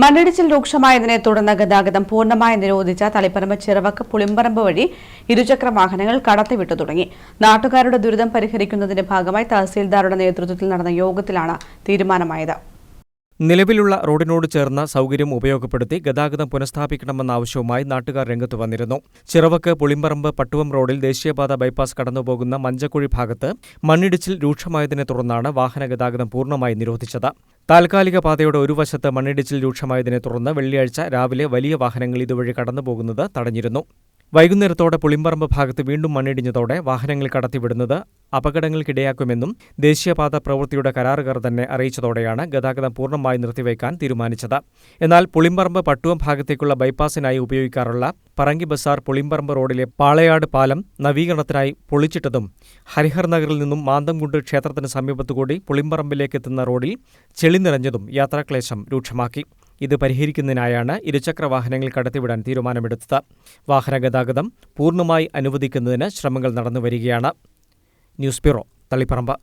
മണ്ണിടിച്ചിൽ രൂക്ഷമായതിനെ തുടർന്ന് ഗതാഗതം പൂർണ്ണമായി നിരോധിച്ച തളിപ്പറമ്പ് ചിറവക്ക് പുളിമ്പറമ്പ് വഴി ഇരുചക്ര വാഹനങ്ങൾ കടത്തിവിട്ടു തുടങ്ങി. നാട്ടുകാരുടെ ദുരിതം പരിഹരിക്കുന്നതിന്റെ ഭാഗമായി തഹസീൽദാരുടെ നേതൃത്വത്തിൽ നടന്ന യോഗത്തിലാണ് തീരുമാനമായത്. നിലവിലുള്ള റോഡിനോട് ചേർന്ന സൗകര്യം ഉപയോഗപ്പെടുത്തി ഗതാഗതം പുനഃസ്ഥാപിക്കണമെന്ന ആവശ്യവുമായി നാട്ടുകാർ രംഗത്തു വന്നിരുന്നു. ചിറവക്ക് പുളിമ്പറമ്പ് പട്ടുവം റോഡിൽ ദേശീയപാത ബൈപ്പാസ് കടന്നുപോകുന്ന മഞ്ചക്കുഴി ഭാഗത്ത് മണ്ണിടിച്ചിൽ രൂക്ഷമായതിനെ തുടർന്നാണ് വാഹന ഗതാഗതം പൂർണ്ണമായി നിരോധിച്ചത്. താൽക്കാലിക പാതയുടെ ഒരു വശത്ത് മണ്ണിടിച്ചിൽ രൂക്ഷമായതിനെ തുടർന്ന് വെള്ളിയാഴ്ച രാവിലെ വലിയ വാഹനങ്ങൾ ഇതുവഴി കടന്നുപോകുന്നത് തടഞ്ഞിരുന്നു. വൈകുന്നേരത്തോടെ പുളിമ്പറമ്പ് ഭാഗത്ത് വീണ്ടും മണ്ണിടിഞ്ഞതോടെ വാഹനങ്ങൾ കടത്തിവിടുന്നത് അപകടങ്ങൾക്കിടയാക്കുമെന്നും ദേശീയപാത പ്രവൃത്തിയുടെ കരാറുകാർ തന്നെ അറിയിച്ചതോടെയാണ് ഗതാഗതം പൂർണ്ണമായി നിർത്തിവയ്ക്കാൻ തീരുമാനിച്ചത്. എന്നാൽ പുളിമ്പറമ്പ് പട്ടുവം ഭാഗത്തേക്കുള്ള ബൈപ്പാസിനായി ഉപയോഗിക്കാറുള്ള പറങ്കി ബസാർ പുളിമ്പറമ്പ് റോഡിലെ പാളയാട് പാലം നവീകരണത്തിനായി പൊളിച്ചിട്ടതും ഹരിഹർ നഗറിൽ നിന്നും മാന്തംകുണ്ട് ക്ഷേത്രത്തിന് സമീപത്തുകൂടി പുളിമ്പറമ്പിലേക്കെത്തുന്ന റോഡിൽ ചെളി നിറഞ്ഞതും യാത്രാക്ലേശം രൂക്ഷമാക്കി. ഇത് പരിഹരിക്കുന്നതിനായാണ് ഇരുചക്ര വാഹനങ്ങൾ കടത്തിവിടാൻ തീരുമാനമെടുത്തത്. വാഹന ഗതാഗതം പൂർണ്ണമായി അനുവദിക്കുന്നതിന് ശ്രമങ്ങൾ നടന്നുവരികയാണ്. News bureau, Taliparamba.